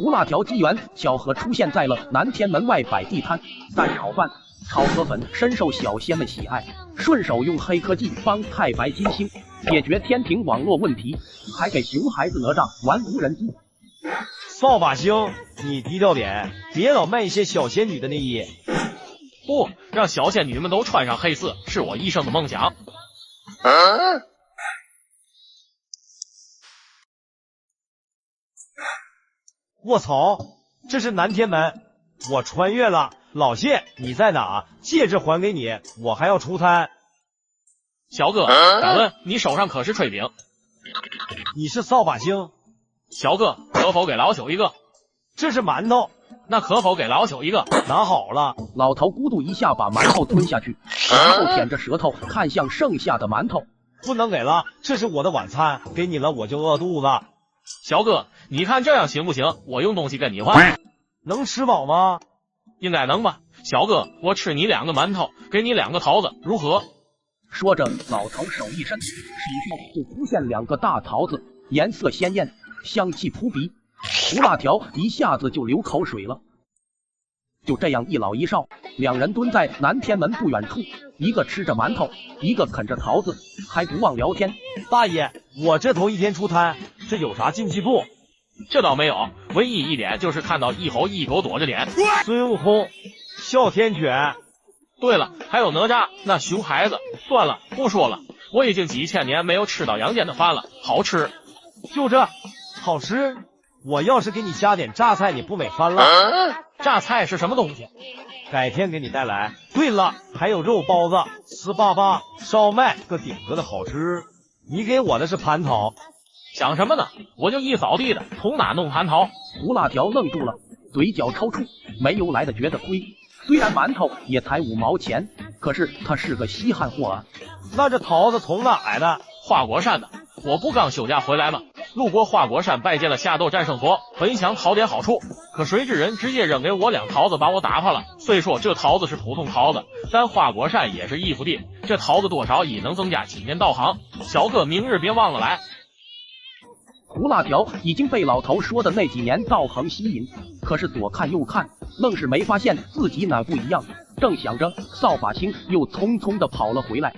胡辣条机缘巧合出现在了南天门外摆地摊，蛋炒饭、炒河粉深受小仙们喜爱，顺手用黑科技帮太白金星解决天庭网络问题，还给熊孩子哪吒玩无人机。扫把星，你低调点，别老卖一些小仙女的内衣。不，让小仙女们都穿上黑丝，是我一生的梦想。卧槽，这是南天门，我穿越了。老谢，你在哪？戒指还给你，我还要出摊。小哥，敢问你手上可是炊饼？你是扫把星。小哥，可否给老朽一个？这是馒头。那可否给老朽一个？拿好了。老头咕嘟一下把馒头吞下去，然后舔着舌头看向剩下的馒头。不能给了，这是我的晚餐，给你了我就饿肚子。小哥，你看这样行不行？我用东西跟你换，能吃饱吗？应该能吧。小哥，我吃你2个馒头，给你2个桃子，如何？说着，老头手一伸，手上就出现2个大桃子，颜色鲜艳，香气扑鼻。胡辣条一下子就流口水了。就这样，一老一少2人蹲在南天门不远处，一个吃着馒头，一个啃着桃子，还不忘聊天。大爷，我这头一天出摊，这有啥禁忌不？这倒没有，唯一一点就是看到一猴一狗躲着点。孙悟空、哮天犬。对了，还有哪吒那熊孩子。算了，不说了，我已经几千年没有吃到阳间的饭了，好吃。就这，好吃。我要是给你加点榨菜，你不美翻了？榨菜是什么东西？改天给你带来。对了，还有肉包子、糍粑、烧麦，个顶个的好吃。你给我的是蟠桃。想什么呢？我就一扫地的，从哪弄蟠桃？胡辣条愣住了，嘴角抽搐，没由来的觉得亏。虽然馒头也才5毛钱，可是他是个稀罕货啊。那这桃子从哪来的？花果山的。我不刚休假回来吗？路过花果山拜见了夏斗战胜所，本想讨点好处，可谁知人直接扔给我2桃子，把我打发了。虽说这桃子是普通桃子，但花果山也是义父地，这桃子多少也能增加几年道行。小哥明日别忘了来。胡辣条已经被老头说的那几年道行吸引，可是左看右看，愣是没发现自己哪不一样。正想着，扫把星又匆匆的跑了回来。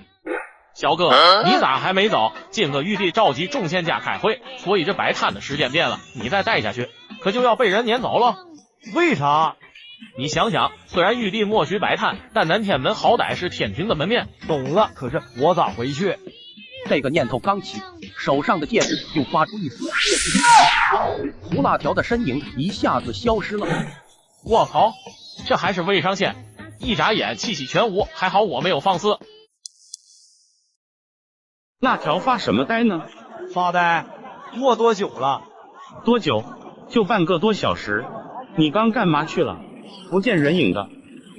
小哥，你咋还没走？今个玉帝召集众仙家开会，所以这摆摊的时间变了，你再待下去，可就要被人撵走了。为啥？你想想，虽然玉帝默许摆摊，但南天门好歹是天庭的门面。懂了，可是我咋回去？这个念头刚起，手上的戒指就发出一丝胡辣条的身影一下子消失了。我靠，这还是未上线，一眨眼气息全无，还好我没有放肆。辣条发什么呆呢？发呆？过多久了？多久？就半个多小时。你刚干嘛去了？不见人影的，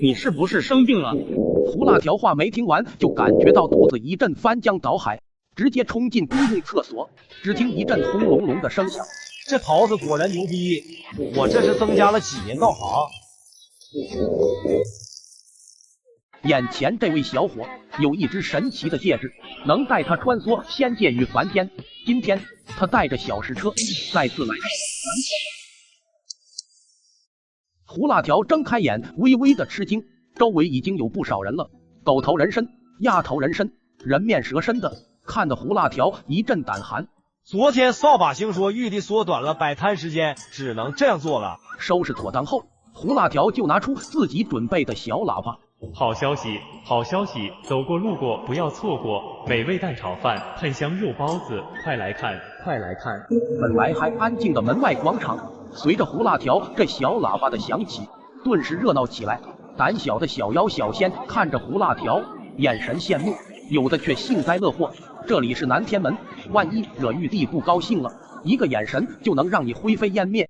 你是不是生病了？胡辣条话没听完，就感觉到肚子一阵翻江倒海，直接冲进公共厕所。只听一阵轰隆隆的声响，这桃子果然牛逼，我这是增加了几年道行。眼前这位小伙有一只神奇的戒指，能带他穿梭仙界与凡天。今天他带着小石车再次来到胡辣条睁开眼，微微的吃惊，周围已经有不少人了，狗头人身、鸭头人身、人面蛇身的，看得胡辣条一阵胆寒。昨天扫把星说玉帝缩短了摆摊时间，只能这样做了。收拾妥当后，胡辣条就拿出自己准备的小喇叭。好消息，好消息！走过路过不要错过，美味蛋炒饭，喷香肉包子，快来看，快来看！本来还安静的门外广场，随着胡辣条这小喇叭的响起，顿时热闹起来。胆小的小妖小仙看着胡辣条，眼神羡慕，有的却幸灾乐祸。这里是南天门，万一惹玉帝不高兴了，一个眼神就能让你灰飞烟灭。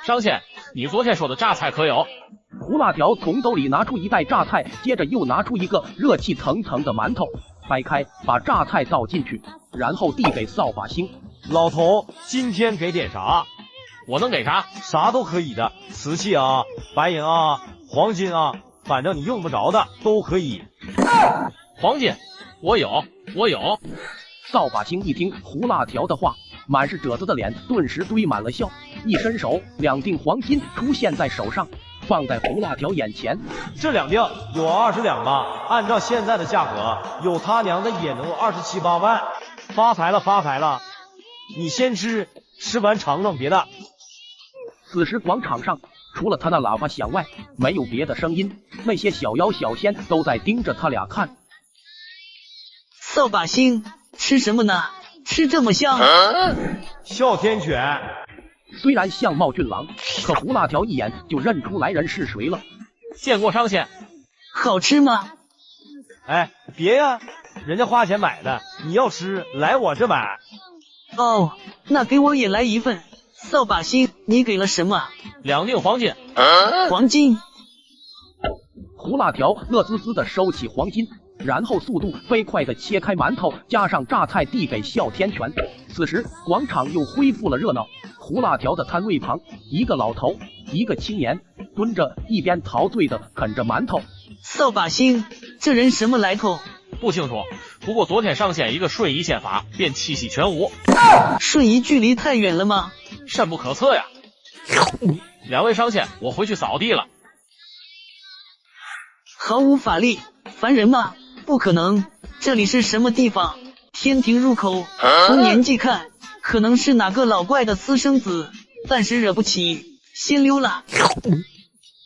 商仙，你昨天说的榨菜可有？胡辣条从兜里拿出一袋榨菜，接着又拿出一个热气腾腾的馒头，掰开把榨菜倒进去，然后递给扫把星。老头，今天给点啥？我能给啥？啥都可以的，瓷器啊、白银啊、黄金啊，反正你用不着的都可以。黄金，我有。扫把星一听胡辣条的话，满是褶子的脸顿时堆满了笑，一伸手，2锭黄金出现在手上，放在胡辣条眼前。这2锭有20两吧？按照现在的价格，有他娘的也能27、8万，发财了，发财了！你先吃，吃完尝尝别的。此时广场上除了他那喇叭响外，没有别的声音，那些小妖小仙都在盯着他俩看。扫把星，吃什么呢？吃这么香？哮天犬。虽然相貌俊朗，可胡辣条一眼就认出来人是谁了。见过商仙。好吃吗？哎，别呀，人家花钱买的，你要吃来我这买。哦，那给我也来一份。扫把星，你给了什么？2锭黄金。黄金。胡辣条乐滋滋地收起黄金，然后速度飞快地切开馒头，加上榨菜递给哮天犬。此时广场又恢复了热闹。胡辣条的摊位旁，一个老头，一个青年蹲着，一边陶醉地啃着馒头。扫把星，这人什么来头？不清楚，不过昨天上仙一个瞬移仙法，便气息全无。瞬移距离太远了吗？深不可测呀。2位上仙，我回去扫地了。毫无法力，凡人吗？不可能，这里是什么地方？天庭入口，从年纪看，可能是哪个老怪的私生子，暂时惹不起，先溜了。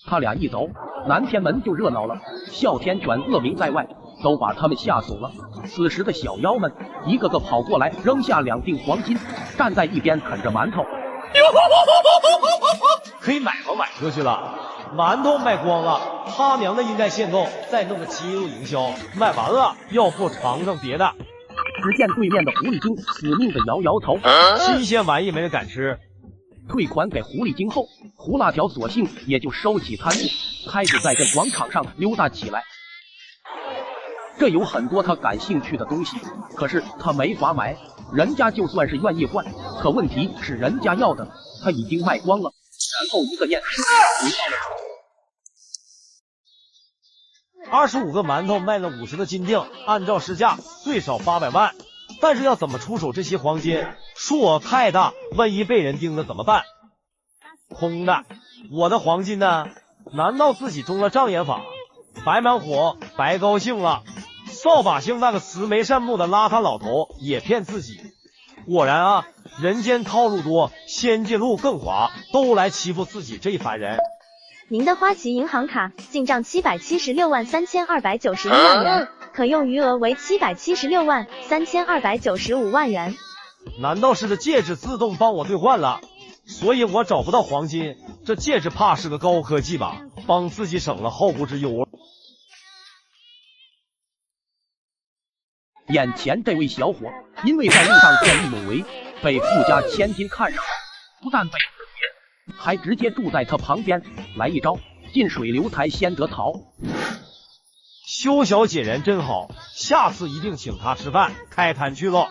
他俩一走，南天门就热闹了，哮天犬恶名在外，都把他们吓怂了。此时的小妖们一个个跑过来，扔下2锭黄金，站在一边啃着馒头。可以买吧，买出去了，馒头卖光了，他娘的应该限购，再弄个饥饿营销，卖完了要不尝尝别的。只见对面的狐狸精死命的摇摇头，新鲜玩意没人敢吃。退款给狐狸精后，胡辣条索性也就收起摊子，开始在这广场上溜达起来。这有很多他感兴趣的东西，可是他没法买，人家就算是愿意换，可问题是人家要的他已经卖光了。然后一个念头回到了25个馒头卖了50的金锭，按照市价最少800万，但是要怎么出手这些黄金？数额太大，万一被人盯了怎么办？空的，我的黄金呢？难道自己中了障眼法？白忙活，白高兴了。扫把星那个慈眉善目的邋遢老头也骗自己。果然啊，人间套路多，仙界路更滑，都来欺负自己这一凡人。您的花旗银行卡进账776万3291万元，可用余额为776万3295万元。难道是这戒指自动帮我兑换了？所以我找不到黄金，这戒指怕是个高科技吧，帮自己省了后顾之忧。眼前这位小伙，因为在路上见义勇为，被富家千金看上，不但被赐别，还直接住在他旁边。来一招，近水楼台先得桃。修小姐人真好，下次一定请她吃饭，开摊去喽。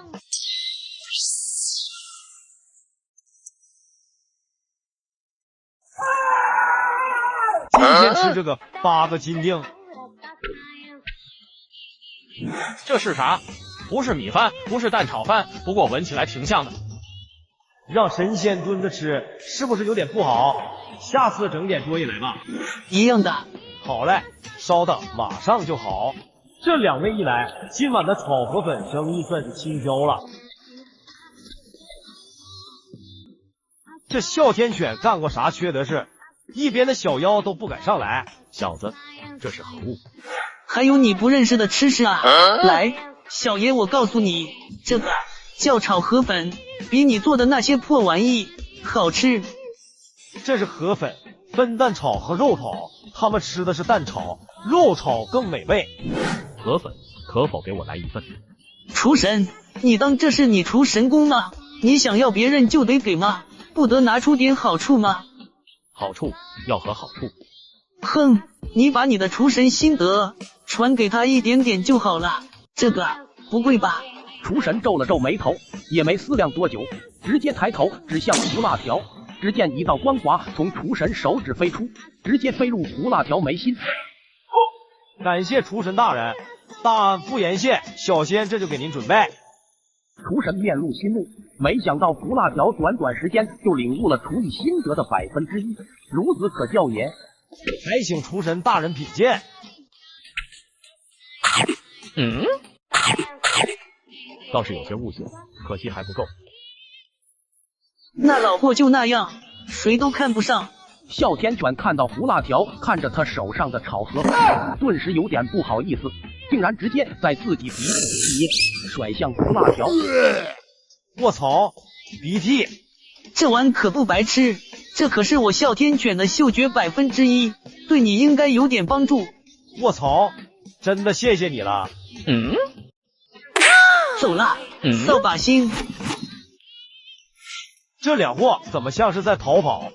今天吃这个8个金锭。这是啥？不是米饭，不是蛋炒饭，不过闻起来挺像的。让神仙蹲着吃，是不是有点不好？下次整点多一来吧。一样的。好嘞，稍等，马上就好。这2位一来，今晚的炒河粉生意算是清交了。这哮天犬干过啥缺德事？一边的小妖都不敢上来。小子，这是何物？还有你不认识的吃食啊！来，小爷我告诉你，这个叫炒河粉，比你做的那些破玩意好吃。这是河粉，分蛋炒和肉炒，他们吃的是蛋炒，肉炒更美味。河粉可否给我来一份？厨神，你当这是你厨神功吗？你想要别人就得给吗？不得拿出点好处吗？好处要何好处？哼，你把你的厨神心得传给他一点点就好了。这个不贵吧？厨神皱了皱眉头，也没思量多久，直接抬头指向胡辣条。只见一道光华从厨神手指飞出，直接飞入胡辣条眉心。感谢厨神大人，大安赴盐县小仙这就给您准备。厨神面露欣怒，没想到胡辣条短短时间就领悟了厨艺心得的1%，孺子可教也。还请厨神大人品鉴。倒是有些悟性，可惜还不够。那老婆就那样，谁都看不上。哮天犬看到胡辣条看着他手上的炒河粉，顿时有点不好意思，竟然直接在自己鼻子里甩向胡辣条。卧槽，鼻涕！这碗可不白吃，这可是我哮天犬的嗅觉1%，对你应该有点帮助。卧槽，真的谢谢你了。走啦，扫把星。这两货怎么像是在逃跑？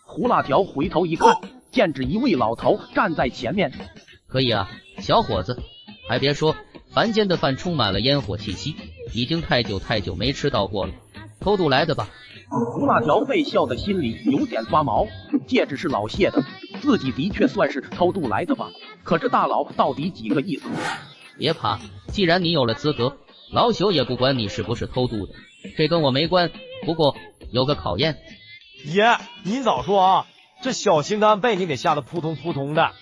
胡辣条回头一看，见只一位老头站在前面。可以啊，小伙子，还别说，凡间的饭充满了烟火气息，已经太久没吃到过了。偷渡来的吧？胡辣条被笑的心里有点发毛，戒指是老谢的，自己的确算是偷渡来的吧？可这大佬到底几个意思？别怕，既然你有了资格，老朽也不管你是不是偷渡的，这跟我没关。不过有个考验。爷，您早说啊，这小心肝被你给吓得扑通扑通的。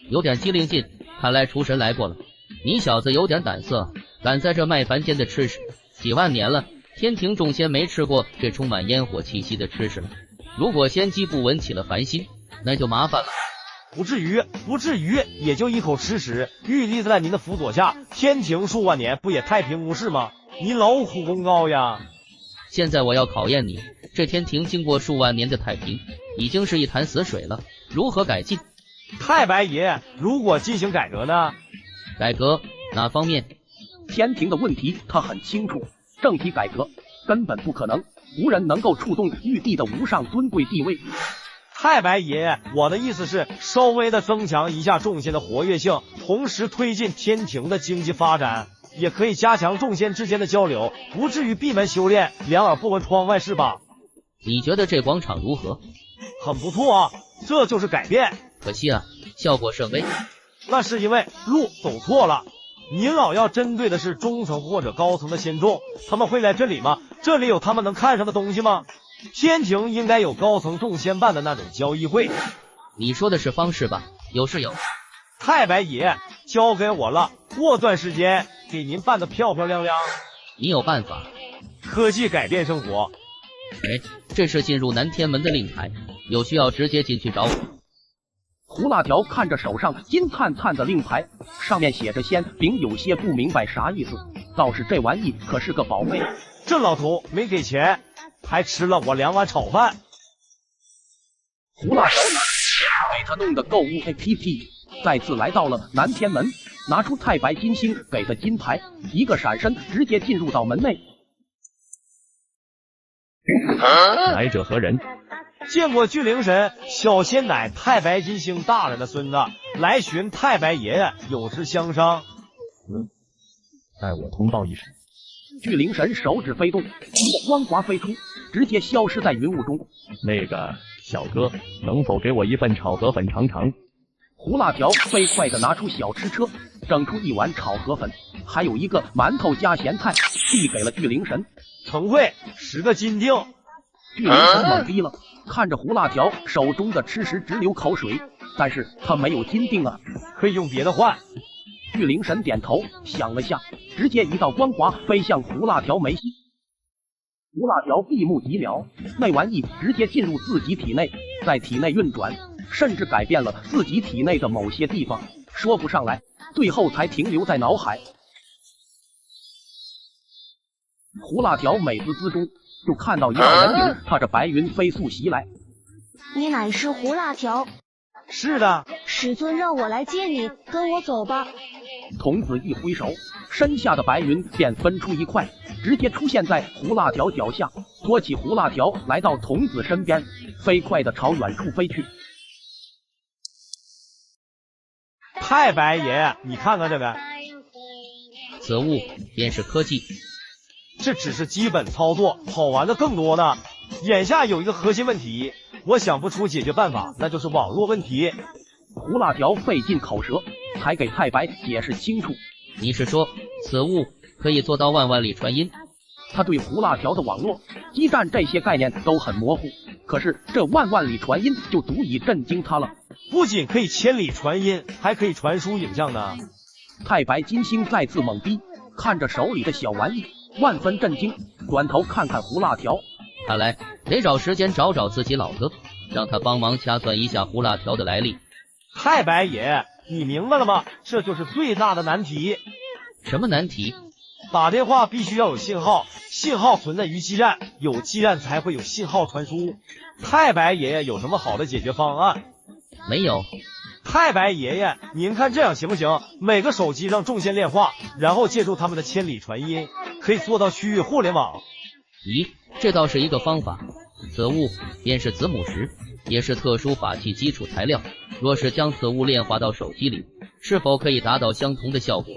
有点机灵劲，看来厨神来过了。你小子有点胆色，敢在这卖凡间的吃食，几万年了，天庭众仙没吃过这充满烟火气息的吃食了。如果仙姬不闻起了烦心，那就麻烦了。不至于，也就一口吃食，屹立在您的辅佐下，天庭数万年，不也太平无事吗？您劳苦功高呀！现在我要考验你，这天庭经过数万年的太平，已经是一潭死水了，如何改进？太白爷，如果进行改革呢？改革哪方面？天庭的问题他很清楚，政体改革根本不可能，无人能够触动玉帝的无上尊贵地位。太白爷，我的意思是稍微的增强一下众仙的活跃性，同时推进天庭的经济发展，也可以加强众仙之间的交流，不至于闭门修炼，两耳不闻窗外事吧？你觉得这广场如何？很不错啊，这就是改变。可惜啊，效果甚微。那是因为路走错了。您老要针对的是中层或者高层的仙众，他们会来这里吗？这里有他们能看上的东西吗？天庭应该有高层众仙办的那种交易会。你说的是方式吧？有是有。太白爷，交给我了，过段时间给您办得漂漂亮亮。你有办法？科技改变生活。这是进入南天门的令牌，有需要直接进去找我。胡辣条看着手上金灿灿的令牌，上面写着仙，并有些不明白啥意思。倒是这玩意可是个宝贝。这老头没给钱，还吃了我2碗炒饭。胡辣条给他弄的购物 APP， 再次来到了南天门，拿出太白金星给的金牌，一个闪身直接进入到门内。来者何人？见过巨灵神，小仙乃太白金星大人的孙子，来寻太白爷爷有事相商。待我通报一声。巨灵神手指飞动，一个光华飞出，直接消失在云雾中。那个小哥，能否给我一份炒河粉尝尝？胡辣条飞快地拿出小吃车，整出一碗炒河粉，还有一个馒头加咸菜，递给了巨灵神。曾会10个金锭。巨灵神懵逼了，看着胡辣条手中的吃食直流口水，但是他没有金锭啊，可以用别的换。巨灵神点头想了下，直接一道光华飞向胡辣条眉心。胡辣条闭目几秒，那玩意直接进入自己体内，在体内运转，甚至改变了自己体内的某些地方，说不上来，最后才停留在脑海。胡辣条美滋滋中就看到一道人影踏着白云飞速袭来。你乃是胡辣条？是的。师尊让我来接你，跟我走吧。童子一挥手，身下的白云便分出一块，直接出现在胡辣条脚下，托起胡辣条来到童子身边，飞快地朝远处飞去。太白爷，你看看这个，此物便是科技。这只是基本操作，好玩的更多呢。眼下有一个核心问题，我想不出解决办法，那就是网络问题。胡辣条费尽口舌，才给太白解释清楚。你是说此物可以做到万万里传音？他对胡辣条的网络、基站这些概念都很模糊，可是这万万里传音就足以震惊他了。不仅可以千里传音，还可以传输影像呢。太白金星再次懵逼，看着手里的小玩意，万分震惊，转头看看胡辣条，看来得找时间找找自己老哥，让他帮忙掐算一下胡辣条的来历。太白爷，你明白了吗？这就是最大的难题。什么难题？打电话必须要有信号，信号存在于基站，有基站才会有信号传输。太白爷爷有什么好的解决方案？没有。太白爷爷，您看这样行不行？每个手机让众线链话，然后借助他们的千里传音，可以做到区域互联网。咦，这倒是一个方法。此物便是子母石，也是特殊法器基础材料。若是将此物炼化到手机里，是否可以达到相同的效果？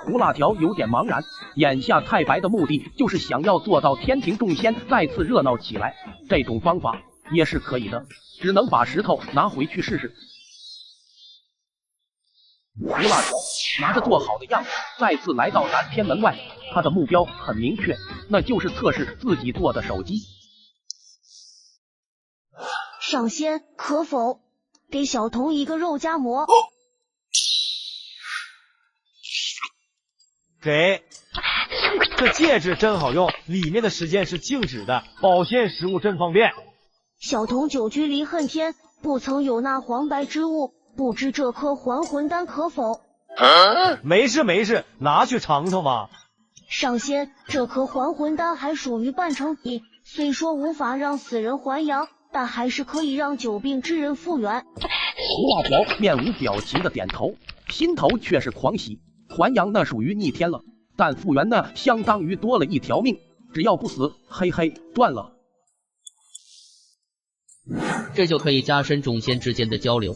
胡辣条有点茫然，眼下太白的目的就是想要做到天庭众仙再次热闹起来，这种方法也是可以的，只能把石头拿回去试试。胡辣条拿着做好的样子，再次来到南天门外，他的目标很明确，那就是测试自己做的手机。上仙可否给小童一个肉夹馍？给。这戒指真好用，里面的时间是静止的，保鲜食物真方便。小童久居离恨天，不曾有那黄白之物，不知这颗还魂丹可否？没事没事，拿去尝尝吧。上仙，这颗还魂丹还属于半成品，虽说无法让死人还阳，但还是可以让久病之人复原。胡辣条面无表情的点头，心头却是狂喜。还阳那属于逆天了，但复原那相当于多了一条命，只要不死，嘿嘿，赚了。这就可以加深众仙之间的交流。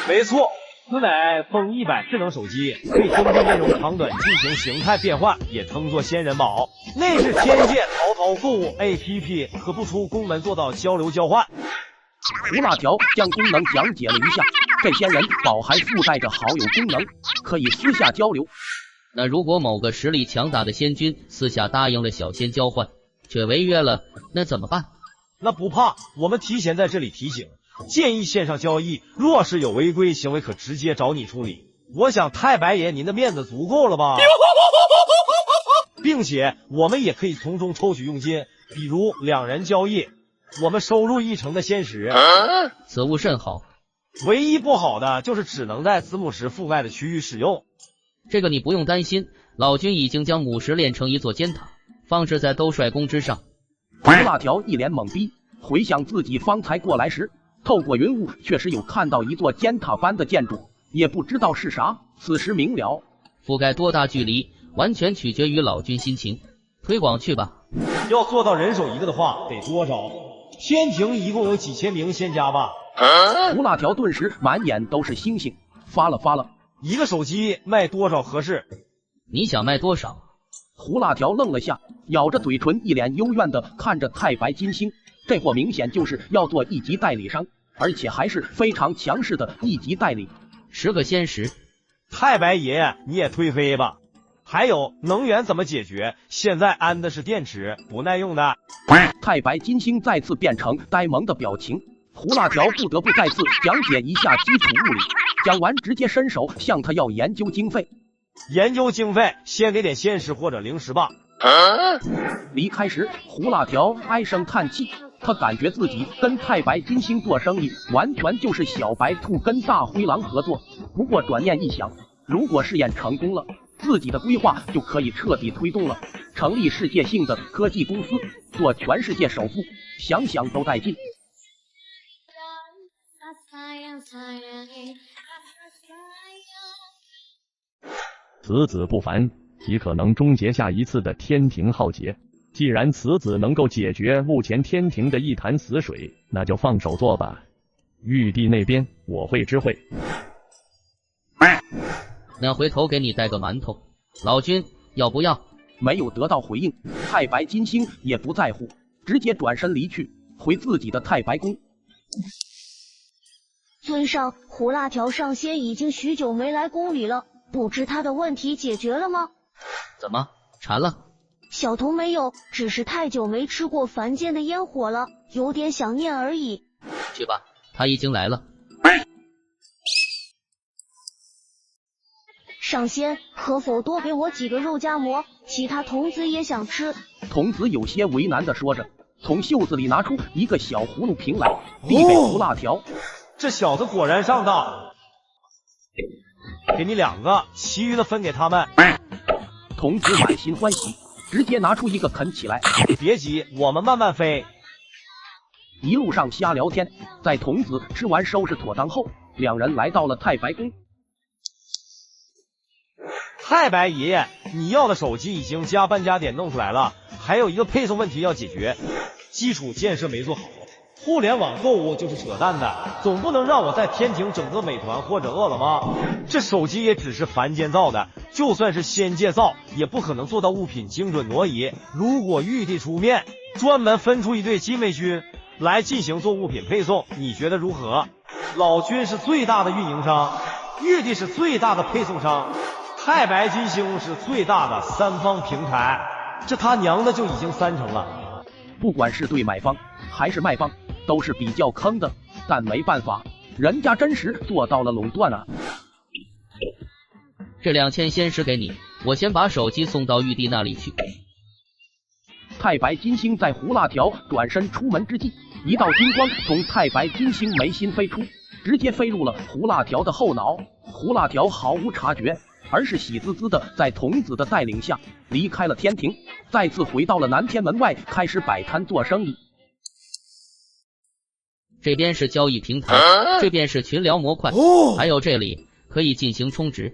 没错，此乃风100智能手机，可以针对内容长短进行形态变换，也称作仙人宝。内置天界淘淘购物 APP， 可不出宫门做到交流交换。胡辣条将功能讲解了一下，这仙人宝还附带着好友功能，可以私下交流。那如果某个实力强大的仙君私下答应了小仙交换，却违约了，那怎么办？那不怕，我们提前在这里提醒，建议线上交易，若是有违规行为，可直接找你处理。我想太白爷您的面子足够了吧？并且我们也可以从中抽取佣金，比如2人交易，我们收入1成的仙石。此物甚好，唯一不好的就是只能在子母石覆盖的区域使用。这个你不用担心，老君已经将母石炼成一座尖塔，放置在兜率宫之上。胡辣条一脸懵逼，回想自己方才过来时，透过云雾确实有看到一座尖塔般的建筑，也不知道是啥。此时明了，覆盖多大距离，完全取决于老君心情。推广去吧。要做到人手一个的话，得多找。天庭一共有几千名仙家吧？胡辣条顿时满眼都是星星，发了。一个手机卖多少合适？你想卖多少？胡辣条愣了下，咬着嘴唇，一脸幽怨的看着太白金星。这货明显就是要做一级代理商，而且还是非常强势的一级代理。10个仙石，太白爷你也忒飞吧？还有能源怎么解决？现在安的是电池，不耐用的。太白金星再次变成呆萌的表情，胡辣条不得不再次讲解一下基础物理。讲完直接伸手向他要研究经费。研究经费，先给点仙石或者灵石吧。离开时，胡辣条唉声叹气，他感觉自己跟太白金星做生意，完全就是小白兔跟大灰狼合作。不过转念一想，如果试验成功了，自己的规划就可以彻底推动了，成立世界性的科技公司，做全世界首富，想想都带劲。此子不凡，极可能终结下一次的天庭浩劫。既然此子能够解决目前天庭的一潭死水，那就放手做吧。玉帝那边我会知会。那回头给你带个馒头，老君要不要？没有得到回应，太白金星也不在乎，直接转身离去，回自己的太白宫。尊上，胡辣条上仙已经许久没来宫里了，不知他的问题解决了吗？怎么馋了？小童没有，只是太久没吃过凡间的烟火了，有点想念而已。去吧，他已经来了。上仙，可否多给我几个肉夹馍？其他童子也想吃。童子有些为难的说着，从袖子里拿出一个小葫芦瓶来，递给胡辣条。这小子果然上当，给你2个，其余的分给他们。童子满心欢喜，直接拿出一个啃起来。别急，我们慢慢飞。一路上瞎聊天，在童子吃完收拾妥当后，两人来到了太白宫。太白爷爷，你要的手机已经加班加点弄出来了，还有一个配送问题要解决，基础建设没做好。互联网购物就是扯淡的，总不能让我在天庭整个美团或者饿了么。这手机也只是凡间造的，就算是仙界造，也不可能做到物品精准挪移。如果玉帝出面，专门分出一队禁卫军来进行做物品配送，你觉得如何？老君是最大的运营商，玉帝是最大的配送商，太白金星是最大的3方平台，这他娘的就已经3成了。不管是对买方还是卖方，都是比较坑的，但没办法，人家真实做到了垄断啊。这2000仙石给你，我先把手机送到玉帝那里去。太白金星在胡辣条转身出门之际，一道金光从太白金星眉心飞出，直接飞入了胡辣条的后脑。胡辣条毫无察觉，而是喜滋滋的在童子的带领下离开了天庭，再次回到了南天门外，开始摆摊做生意。这边是交易平台，这边是群聊模块，还有这里可以进行充值。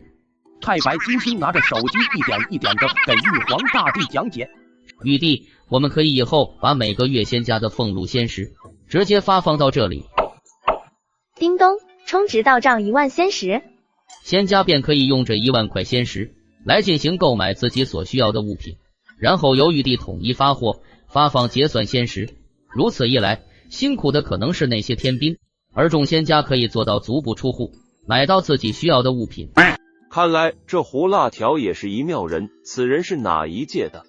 太白金星拿着手机一点一点的给玉皇大帝讲解。玉帝，我们可以以后把每个月仙家的俸禄仙石直接发放到这里。叮咚，充值到账1万仙石，仙家便可以用这1万块仙石来进行购买自己所需要的物品，然后由玉帝统一发货，发放结算仙石。如此一来，辛苦的可能是那些天兵，而众仙家可以做到足不出户，买到自己需要的物品。看来这胡辣条也是一妙人，此人是哪一届的？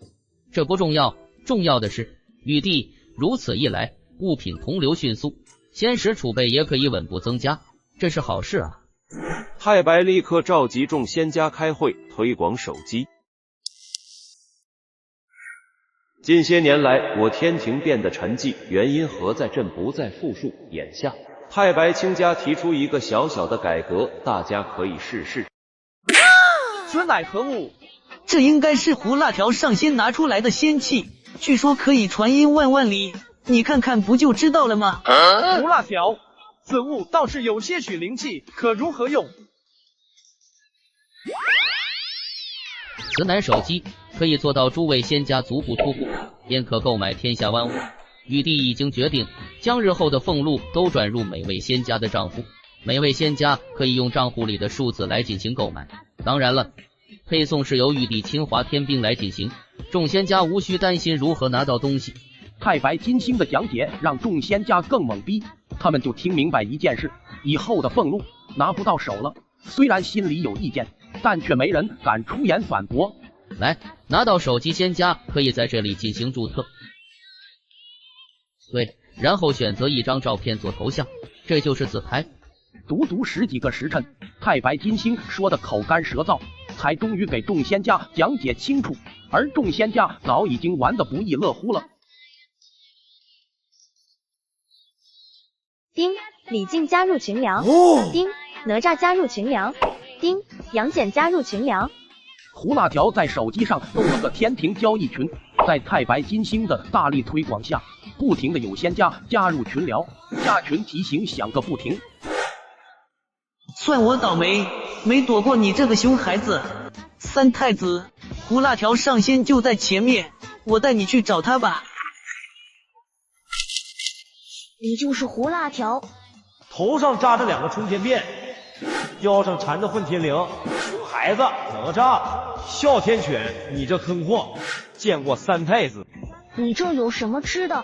这不重要，重要的是玉帝如此一来，物品同流迅速，仙石储备也可以稳步增加，这是好事啊。太白立刻召集众仙家开会，推广手机。近些年来，我天庭变得沉寂，原因何在？朕不再复述。眼下，太白卿家提出一个小小的改革，大家可以试试。此乃何物？这应该是胡辣条上仙拿出来的仙器，据说可以传音万万里，你看看不就知道了吗？胡辣条，此物倒是有些许灵气，可如何用？此乃手机，可以做到诸位仙家足不出户，便可购买天下万物。玉帝已经决定将日后的俸禄都转入每位仙家的账户，每位仙家可以用账户里的数字来进行购买。当然了，配送是由玉帝亲华天兵来进行，众仙家无需担心如何拿到东西。太白金星的讲解让众仙家更懵逼，他们就听明白一件事，以后的俸禄拿不到手了。虽然心里有意见，但却没人敢出言反驳。来，拿到手机仙家可以在这里进行注册，对，然后选择一张照片做头像，这就是自拍。足足10几个时辰，太白金星说的口干舌燥，才终于给众仙家讲解清楚，而众仙家早已经玩得不亦乐乎了。丁，李靖加入群聊。丁，哪吒加入群聊。丁，杨戬加入群聊。胡辣条在手机上弄了个天庭交易群，在太白金星的大力推广下，不停的有仙家加入群聊，加群提醒响个不停。算我倒霉，没躲过你这个熊孩子。三太子，胡辣条上仙就在前面，我带你去找他吧。你就是胡辣条，头上扎着2个冲天辫，腰上缠着混天绫，熊孩子哪吒，哮天犬，你这坑货，见过三太子？你这有什么吃的？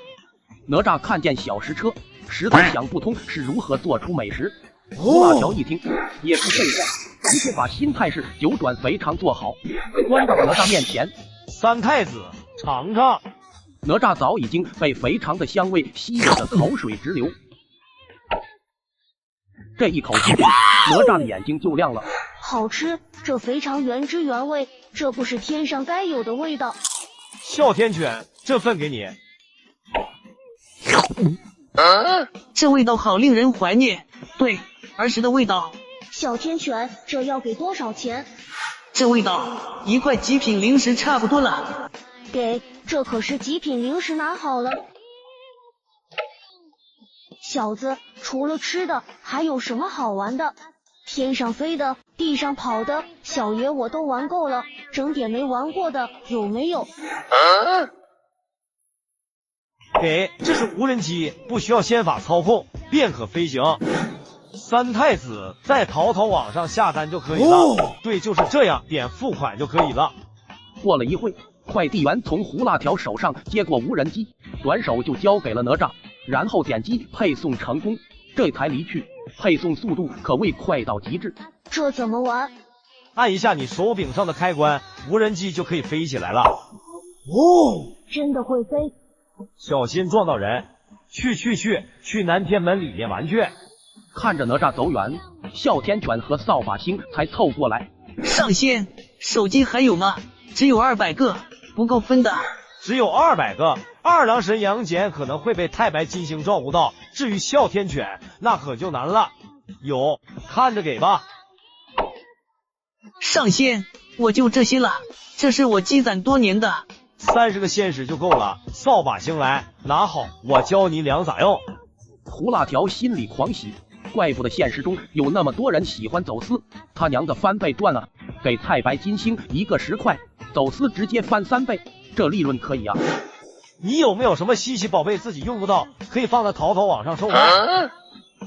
哪吒看见小食车，实在想不通是如何做出美食。胡辣条一听，也不废话，直接把新态势9转肥肠做好，端到哪吒面前。三太子，尝尝。哪吒早已经被肥肠的香味吸引得口水直流。这一口气，哪吒的眼睛就亮了。好吃，这肥肠原汁原味，这不是天上该有的味道。哮天犬，这份给你。这味道好令人怀念，对，儿时的味道。哮天犬，这要给多少钱？这味道1块极品零食差不多了。给，这可是极品零食，拿好了。小子，除了吃的，还有什么好玩的？天上飞的，地上跑的，小爷我都玩够了，整点没玩过的有没有？给，这是无人机，不需要仙法操控便可飞行。三太子在淘淘网上下单就可以了。对，就是这样，点付款就可以了。过了一会，快递员从胡辣条手上接过无人机，转手就交给了哪吒，然后点击配送成功，这才离去。配送速度可谓快到极致。这怎么玩？按一下你手柄上的开关，无人机就可以飞起来了。真的会飞？小心撞到人。去南天门里面玩去。看着哪吒走远，哮天犬和扫把星才凑过来。上仙，手机还有吗？只有200个，不够分的。只有200个，二郎神杨戬可能会被太白金星照顾到，至于哮天犬，那可就难了。有，看着给吧。上仙，我就这些了，这是我积攒多年的。30个仙石就够了。扫把星来，拿好，我教你俩咋用。胡辣条心里狂喜，怪不得现实中有那么多人喜欢走私，他娘的翻倍赚啊！给太白金星1个10块，走私直接翻3倍，这利润可以啊！你有没有什么稀奇宝贝自己用不到，可以放在淘淘网上售卖？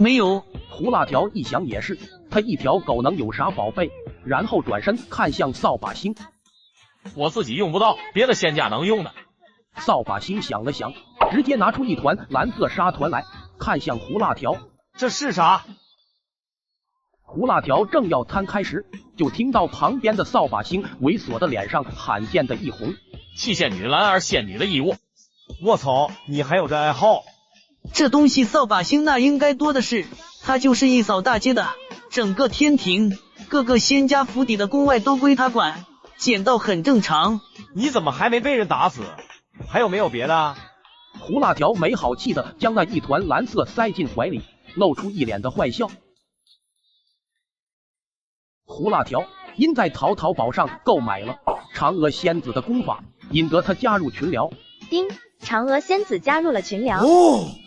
没有。胡辣条一想也是，他一条狗能有啥宝贝？然后转身看向扫把星，我自己用不到，别的仙家能用的。扫把星想了想，直接拿出一团蓝色沙团来，看向胡辣条，这是啥？胡辣条正要摊开时，就听到旁边的扫把星猥琐的脸上罕见的一红。弃仙女蓝儿仙女的义务。卧槽，你还有这爱好？这东西扫把星那应该多的是，他就是一扫大街的，整个天庭各个仙家府邸的宫外都归他管，捡到很正常。你怎么还没被人打死？还有没有别的？胡辣条没好气的将那一团蓝色塞进怀里，露出一脸的坏笑。胡辣条因在淘宝上购买了嫦娥仙子的功法，引得他加入群聊。叮，嫦娥仙子加入了群聊。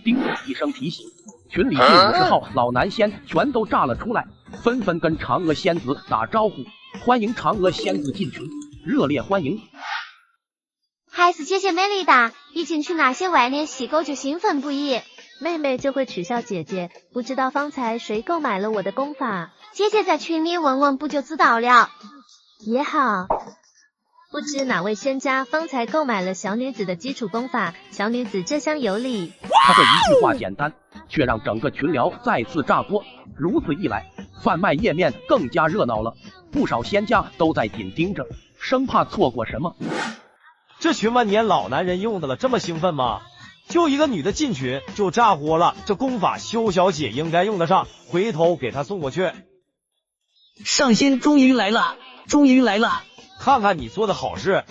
叮一声提醒，群里第50号老男仙全都炸了出来，纷纷跟嫦娥仙子打招呼，欢迎嫦娥仙子进群，热烈欢迎。还是姐姐美丽的，一进去那些外面细狗就兴奋不已。妹妹就会取笑姐姐，不知道方才谁购买了我的功法？姐姐在群里问问不就知道了。也好，不知哪位仙家方才购买了小女子的基础功法，小女子这厢有礼。他这一句话简单，却让整个群聊再次炸锅。如此一来，贩卖页面更加热闹了，不少仙家都在紧盯着，生怕错过什么。这群万年老男人用的了，这么兴奋吗？就一个女的进群就炸锅了，这功法修小姐应该用得上，回头给她送过去。上仙终于来了，终于来了！看看你做的好事，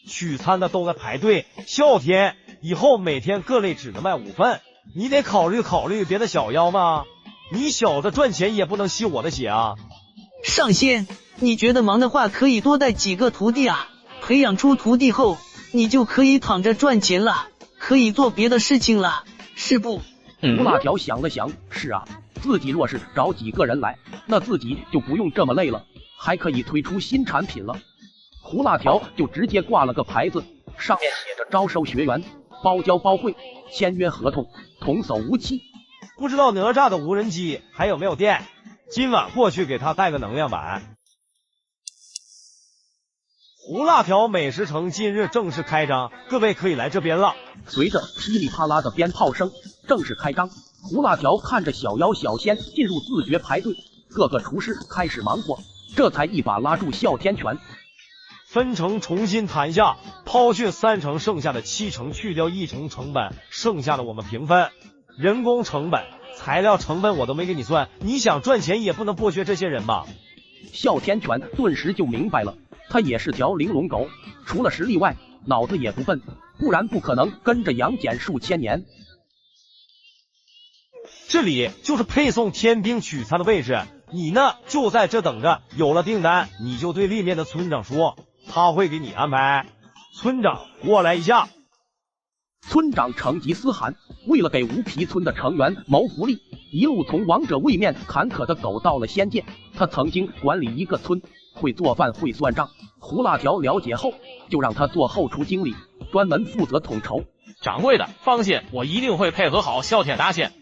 取餐的都在排队。哮天，以后每天各类只能卖5份，你得考虑考虑别的小妖吗？你小子赚钱也不能吸我的血啊！上仙，你觉得忙的话可以多带几个徒弟啊，培养出徒弟后，你就可以躺着赚钱了，可以做别的事情了，是不？胡辣条想了想，是啊，自己若是找几个人来，那自己就不用这么累了，还可以推出新产品了。胡辣条就直接挂了个牌子，上面写着招收学员，包教包会，签约合同，童叟无欺。不知道哪吒的无人机还有没有电？今晚过去给他带个能量板。胡辣条美食城今日正式开张，各位可以来这边了。随着噼里啪啦的鞭炮声正式开张，胡辣条看着小妖小仙进入自觉排队，各个厨师开始忙活，这才一把拉住哮天犬。分成重新谈下，抛去3成，剩下的7成，去掉1成成本，剩下的我们平分。人工成本、材料成本我都没给你算，你想赚钱也不能剥削这些人吧？哮天犬顿时就明白了，他也是条玲珑狗，除了实力外，脑子也不笨，不然不可能跟着杨戬数千年。这里就是配送天兵取餐的位置，你呢就在这等着，有了订单你就对立面的村长说，他会给你安排。村长过来一下。村长成吉思汗为了给无皮村的成员谋福利，一路从王者位面坎坷的走到了仙界。他曾经管理一个村，会做饭会算账。胡辣条了解后，就让他做后厨经理，专门负责统筹。掌柜的，放心，我一定会配合好哮天大仙。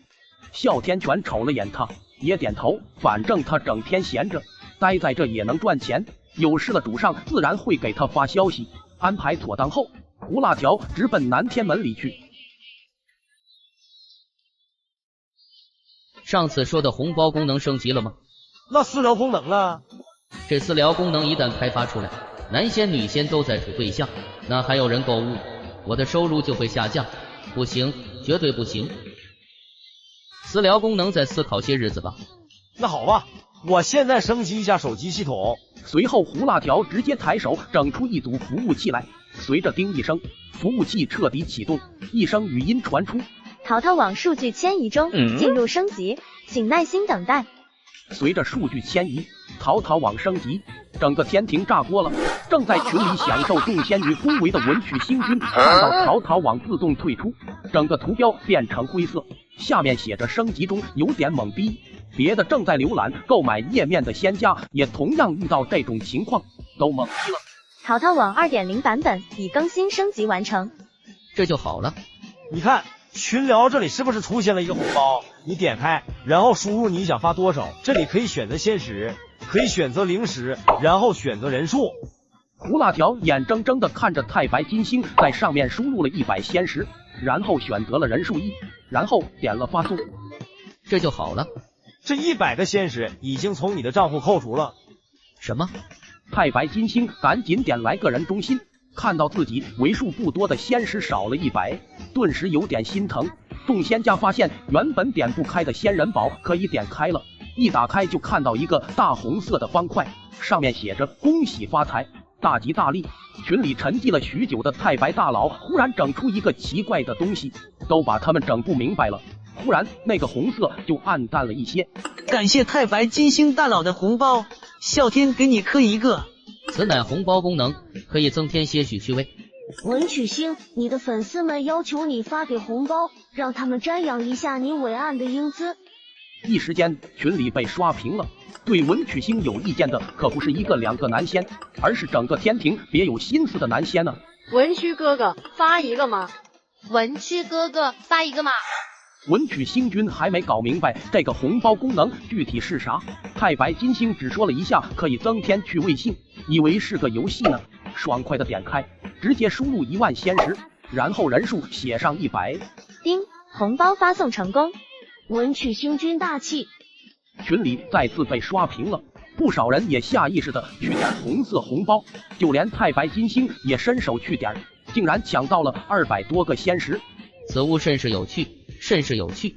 哮天犬瞅了眼他，也点头，反正他整天闲着，待在这也能赚钱，有事了主上自然会给他发消息。安排妥当后，胡辣条直奔南天门里去。上次说的红包功能升级了吗？那私聊功能呢？这私聊功能一旦开发出来，男仙女仙都在处对象，那还有人购物，我的收入就会下降。不行，绝对不行。私聊功能再思考些日子吧。那好吧，我现在升级一下手机系统。随后胡辣条直接抬手整出一组服务器来，随着叮一声，服务器彻底启动，一声语音传出：淘淘网数据迁移中，进入升级，请耐心等待。随着数据迁移，淘淘网升级，整个天庭炸锅了。正在群里享受众仙女恭维的文曲星君看到淘淘网自动退出，整个图标变成灰色，下面写着升级中，有点懵逼。别的正在浏览购买页面的仙家也同样遇到这种情况，都懵逼了。淘淘网 2.0 版本已更新升级完成，这就好了。你看群聊这里是不是出现了一个红包？你点开，然后输入你想发多少，这里可以选择限时，可以选择零时，然后选择人数。胡辣条眼睁睁地看着太白金星在上面输入了100仙时，然后选择了人数1，然后点了发送，这就好了。这100个仙时已经从你的账户扣除了。什么？太白金星赶紧点来个人中心，看到自己为数不多的仙时少了100，顿时有点心疼。众仙家发现原本点不开的仙人宝可以点开了，一打开就看到一个大红色的方块，上面写着恭喜发财，大吉大利。群里沉寂了许久的太白大佬忽然整出一个奇怪的东西，都把他们整不明白了。忽然那个红色就暗淡了一些。感谢太白金星大佬的红包，啸天给你磕一个。此乃红包功能，可以增添些许趣味。文曲星，你的粉丝们要求你发给红包，让他们瞻仰一下你伟岸的英姿。一时间群里被刷屏了。对文曲星有意见的可不是1个2个男仙，而是整个天庭别有心思的男仙呢。文曲哥哥发一个吗？文曲哥哥发一个吗？文曲星君还没搞明白这个红包功能具体是啥，太白金星只说了一下可以增添趣味性，以为是个游戏呢，爽快的点开，直接输入1万仙时，然后人数写上100。叮，红包发送成功。文曲星君大气。群里再次被刷屏了，不少人也下意识的去点红色红包，就连太白金星也伸手去点，竟然抢到了200多个仙时。此物甚是有趣，甚是有趣。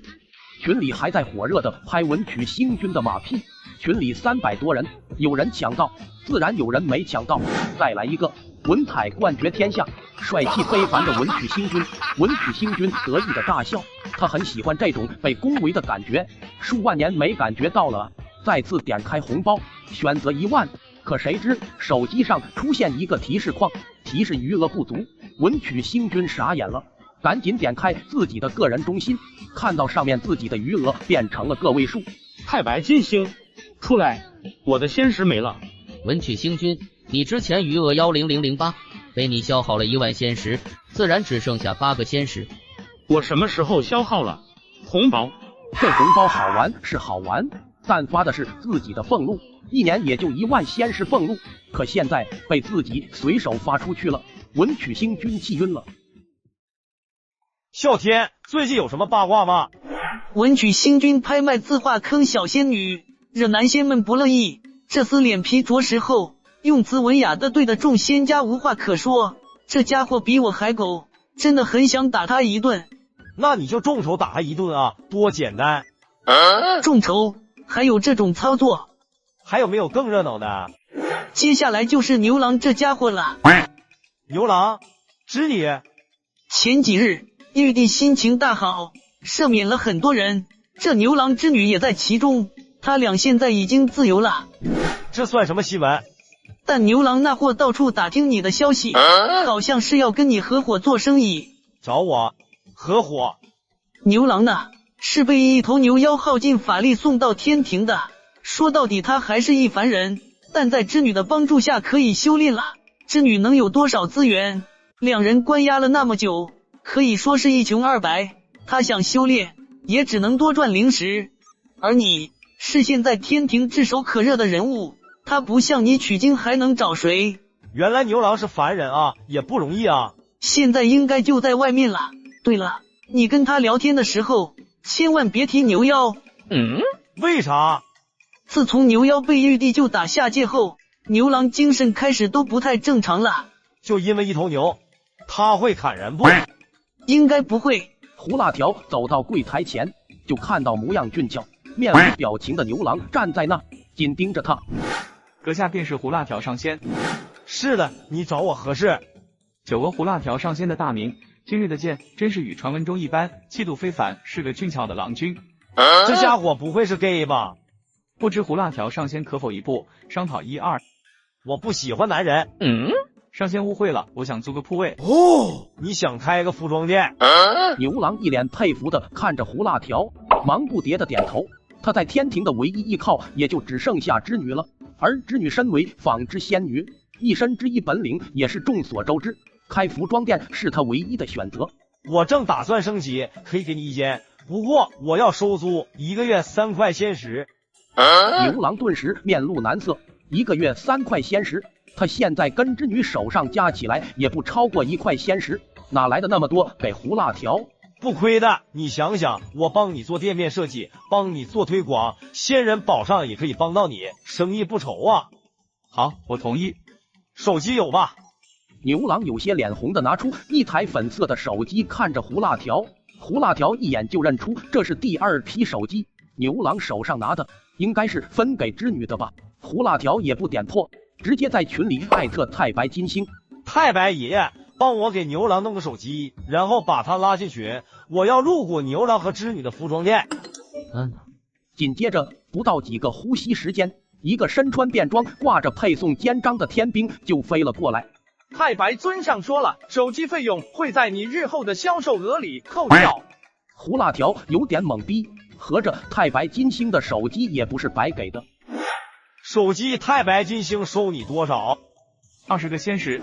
群里还在火热的拍文曲星君的马屁，群里300多人，有人抢到，自然有人没抢到。再来一个文采冠绝天下，帅气非凡的文曲星君。文曲星君得意的大笑，他很喜欢这种被恭维的感觉，数万年没感觉到了。再次点开红包，选择1万，可谁知手机上出现一个提示框，提示余额不足。文曲星君傻眼了，赶紧点开自己的个人中心，看到上面自己的余额变成了个位数。太白金星，出来，我的仙石没了。文曲星君，你之前余额10008，被你消耗了1万仙石，自然只剩下8个仙石。我什么时候消耗了？红包，这红包好玩是好玩，但发的是自己的俸禄，1年也就1万仙石俸禄，可现在被自己随手发出去了，文曲星君气晕了。啸天，最近有什么八卦吗？文曲星君拍卖字画坑小仙女，惹男仙们不乐意，这厮脸皮着实厚，用词文雅的对得众仙家无话可说。这家伙比我还狗，真的很想打他一顿。那你就众筹打他一顿啊，多简单。众筹还有这种操作？还有没有更热闹的？接下来就是牛郎这家伙了。牛郎，织女。前几日玉帝心情大好，赦免了很多人，这牛郎织女也在其中，他俩现在已经自由了。这算什么新闻？但牛郎那货到处打听你的消息，好像是要跟你合伙做生意。找我合伙？牛郎呢，是被一头牛妖耗尽法力送到天庭的。说到底他还是一凡人，但在织女的帮助下可以修炼了。织女能有多少资源？两人关押了那么久，可以说是一穷二白。他想修炼，也只能多赚零食。而你是现在天庭炙手可热的人物，他不像你取经还能找谁？原来牛郎是凡人啊，也不容易啊。现在应该就在外面了。对了，你跟他聊天的时候，千万别提牛妖。为啥？自从牛妖被玉帝就打下界后，牛郎精神开始都不太正常了。就因为一头牛，他会砍人不？应该不会。胡辣条走到柜台前，就看到模样俊俏、面无表情的牛郎站在那，紧盯着他。阁下便是胡辣条上仙。是的，你找我何事？久闻胡辣条上仙的大名，今日的见真是与传闻中一般，气度非凡，是个俊俏的郎君。这家伙不会是 gay 吧？不知胡辣条上仙可否一步商讨一二？我不喜欢男人。上仙误会了，我想租个铺位。你想开个服装店？牛郎一脸佩服的看着胡辣条，忙不迭的点头。他在天庭的唯一依靠也就只剩下织女了，而织女身为纺织仙女，一身织衣本领也是众所周知，开服装店是他唯一的选择。我正打算升级，可以给你意见，不过我要收租，1个月3块仙石。牛郎顿时面露难色，1个月3块仙石，他现在跟织女手上加起来也不超过1块仙石，哪来的那么多给胡辣条？不亏的，你想想，我帮你做店面设计，帮你做推广，仙人宝上也可以帮到你，生意不愁啊。好，我同意。手机有吧？牛郎有些脸红的拿出一台粉色的手机，看着胡辣条。胡辣条一眼就认出这是第2批手机，牛郎手上拿的应该是分给织女的吧。胡辣条也不点破，直接在群里艾特太白金星。太白爷，帮我给牛郎弄个手机，然后把他拉进群，我要入股牛郎和织女的服装店。紧接着不到几个呼吸时间，一个身穿便装挂着配送肩章的天兵就飞了过来。太白尊上说了，手机费用会在你日后的销售额里扣掉。胡辣条有点懵逼，合着太白金星的手机也不是白给的。手机太白金星收你多少？20个仙石。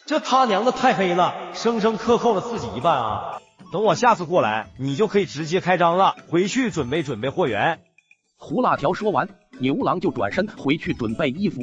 这他娘的太黑了，生生克扣了自己一半啊！等我下次过来，你就可以直接开张了，回去准备货源。胡辣条说完，牛郎就转身回去准备衣服。